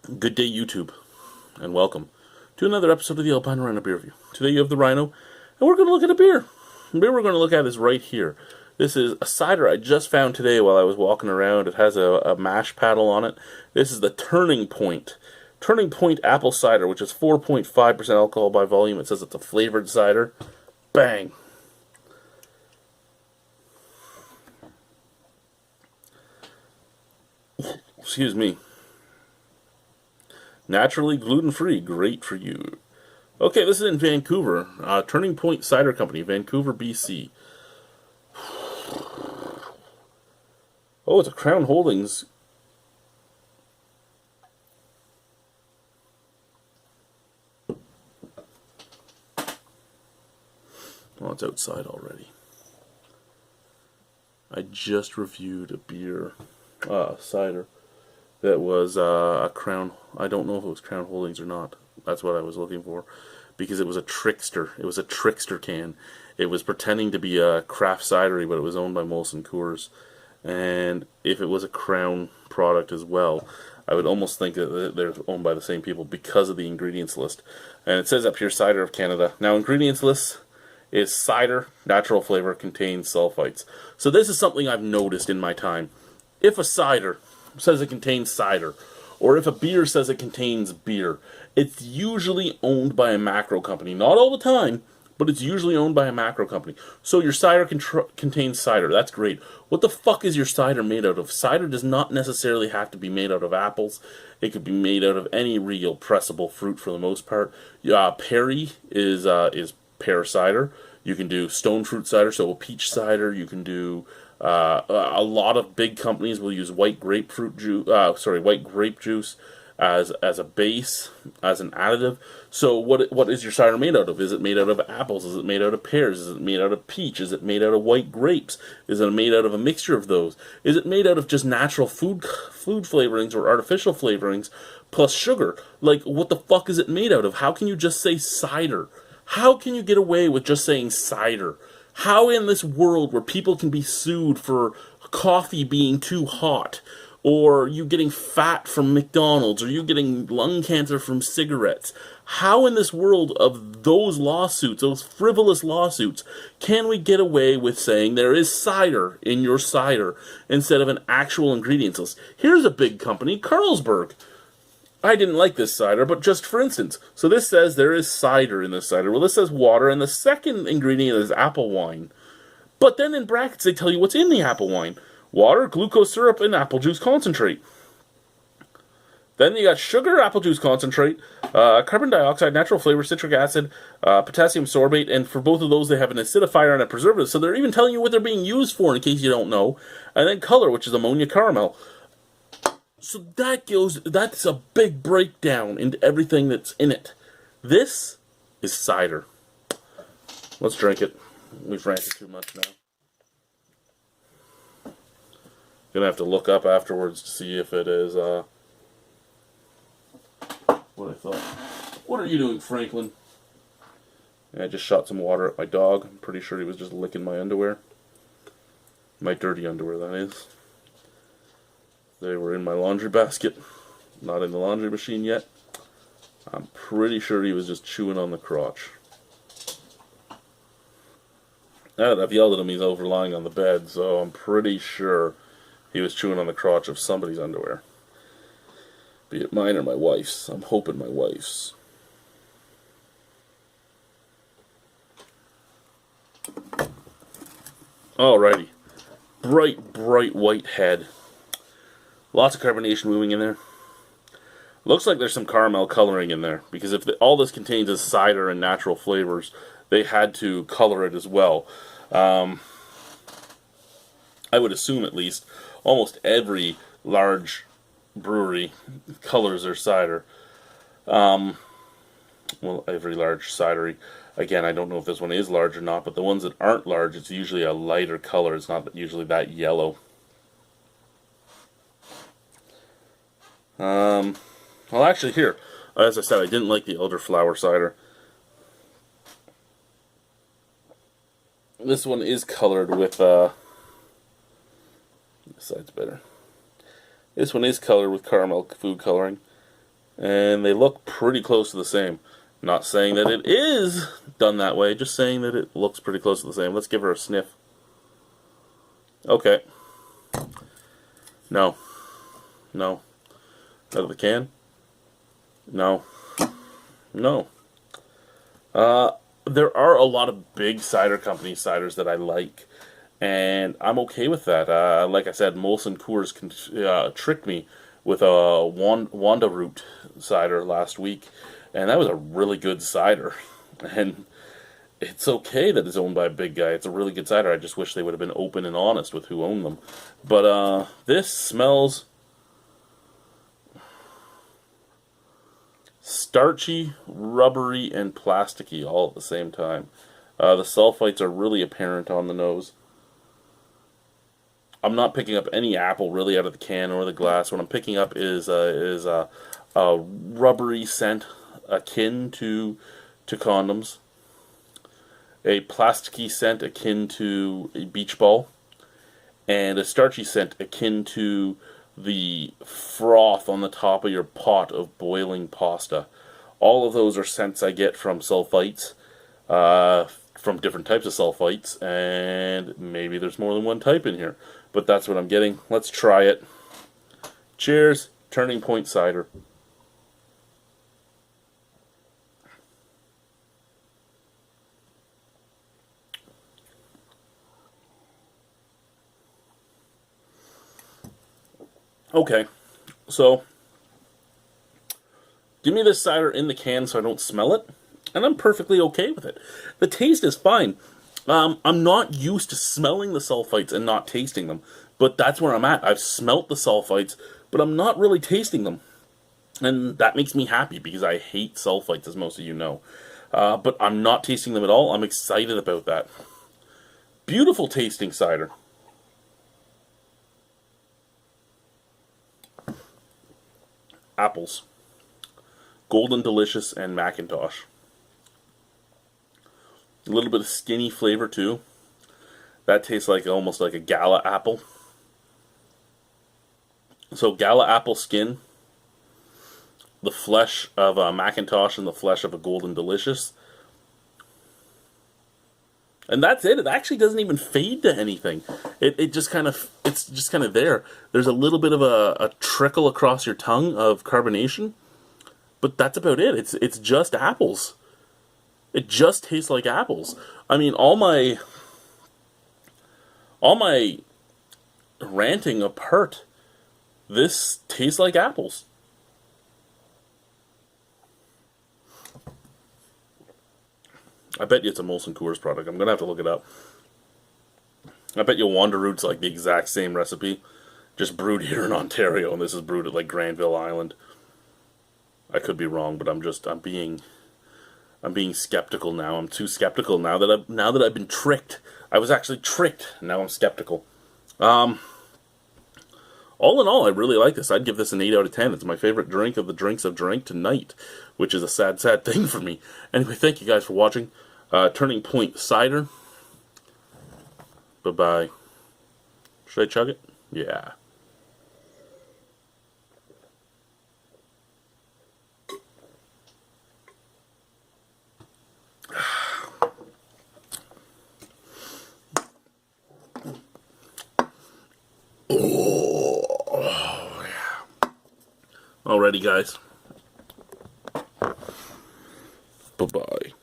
Good day, YouTube, and welcome to another episode of the Albino Rhino Beer Review. Today you have the Rhino, and we're going to look at a beer. The beer we're going to look at is right here. This is a cider I just found today while I was walking around. It has a mash paddle on it. This is the Turning Point. Turning Point Apple Cider, which is 4.5% alcohol by volume. It says it's a flavored cider. Bang! Excuse me. Naturally gluten-free, great for you. Okay, this is in Vancouver. Turning Point Cider Company, Vancouver, BC. Oh, it's a Crown Holdings. Oh, it's outside already. I just reviewed a beer, cider, that was a Crown. I don't know if it was Crown Holdings or not. That's what I was looking for, because it was a trickster. It was a trickster can. It was pretending to be a craft cidery, but it was owned by Molson Coors. And if it was a Crown product as well, I would almost think that they're owned by the same people because of the ingredients list. And it says up here, Cider of Canada. Now, ingredients list is cider, natural flavor, contains sulfites. So this is something I've noticed in my time. If a cider says it contains cider, or if a beer says it contains beer, it's usually owned by a macro company. Not all the time, but it's usually owned by a macro company. So your cider contains cider. That's great. What the fuck is your cider made out of? Cider does not necessarily have to be made out of apples. It could be made out of any real pressable fruit for the most part. Perry is pear cider. You can do stone fruit cider, so a peach cider. You can do a lot of big companies will use white grape juice as a base, as an additive. So what is your cider made out of? Is it made out of apples? Is it made out of pears? Is it made out of peach? Is it made out of white grapes? Is it made out of a mixture of those? Is it made out of just natural food flavorings or artificial flavorings plus sugar? Like, what the fuck is it made out of? How can you just say cider? How can you get away with just saying cider? How in this world where people can be sued for coffee being too hot, or you getting fat from McDonald's, or you getting lung cancer from cigarettes, how in this world of those lawsuits, those frivolous lawsuits, can we get away with saying there is cider in your cider instead of an actual ingredients list? Here's a big company, Carlsberg. I didn't like this cider, but just for instance. So this says there is cider in this cider. Well, this says water, and the second ingredient is apple wine. But then in brackets, they tell you what's in the apple wine. Water, glucose syrup, and apple juice concentrate. Then you got sugar, apple juice concentrate, carbon dioxide, natural flavor, citric acid, potassium sorbate, and for both of those they have an acidifier and a preservative. So they're even telling you what they're being used for in case you don't know. And then color, which is ammonia caramel. So that's a big breakdown into everything that's in it. This is cider. Let's drink it. We've drank it too much now. Gonna have to look up afterwards to see if it is, what I thought. What are you doing, Franklin? I just shot some water at my dog. I'm pretty sure he was just licking my underwear. My dirty underwear, that is. They were in my laundry basket, not in the laundry machine yet. I'm pretty sure he was just chewing on the crotch. Now that I've yelled at him, he's over lying on the bed, so I'm pretty sure he was chewing on the crotch of somebody's underwear. Be it mine or my wife's. I'm hoping my wife's. Alrighty. Bright, bright white head. Lots of carbonation moving in there. Looks like there's some caramel coloring in there, because if all this contains is cider and natural flavors, they had to color it as well. I would assume, at least, almost every large brewery colors their cider. Well, every large cidery. Again, I don't know if this one is large or not, but the ones that aren't large, it's usually a lighter color. It's not usually that yellow. Well, actually, here, as I said, I didn't like the elderflower cider. This one is colored with, this side's better. This one is colored with caramel food coloring. and they look pretty close to the same. Not saying that it is done that way, just saying that it looks pretty close to the same. Let's give her a sniff. Okay. No. No. Out of the can? No. No. There are a lot of big cider company ciders that I like, and I'm okay with that. Like I said, Molson Coors tricked me with a Wanda Root cider last week, and that was a really good cider. And it's okay that it's owned by a big guy. It's a really good cider. I just wish they would have been open and honest with who owned them. But this smells starchy, rubbery, and plasticky all at the same time. The sulfites are really apparent on the nose. I'm not picking up any apple really out of the can or the glass. What I'm picking up is a rubbery scent akin to condoms, a plasticky scent akin to a beach ball, and a starchy scent akin to the froth on the top of your pot of boiling pasta. All of those are scents I get from sulfites, from different types of sulfites, and maybe there's more than one type in here, but that's what I'm getting. Let's try it. Cheers, Turning Point Cider. Okay, so give me this cider in the can so I don't smell it, and I'm perfectly okay with it. The taste is fine. I'm not used to smelling the sulfites and not tasting them, but that's where I'm at. I've smelt the sulfites, but I'm not really tasting them. And that makes me happy because I hate sulfites, as most of you know. But I'm not tasting them at all. I'm excited about that. Beautiful tasting cider. Apples. Golden Delicious and Macintosh. A little bit of skinny flavor too. That tastes like almost like a Gala apple. So Gala apple skin, the flesh of a Macintosh, and the flesh of a Golden Delicious. And that's it. It actually doesn't even fade to anything. It's just kind of there. There's a little bit of a trickle across your tongue of carbonation, but that's about it. It's just apples. It just tastes like apples. I mean, all my ranting apart, this tastes like apples. I bet you it's a Molson Coors product. I'm gonna have to look it up. I bet you Wanda Root's like the exact same recipe, just brewed here in Ontario, and this is brewed at like Granville Island. I could be wrong, but I'm being skeptical now. I'm too skeptical now that I've been tricked. I was actually tricked. Now I'm skeptical. All in all, I really like this. I'd give this an 8 out of 10. It's my favorite drink of the drinks I've drank tonight, which is a sad, sad thing for me. Anyway, thank you guys for watching. Turning Point Cider. Bye-bye. Should I chug it? Yeah. Oh, yeah. Alrighty, guys. Bye-bye.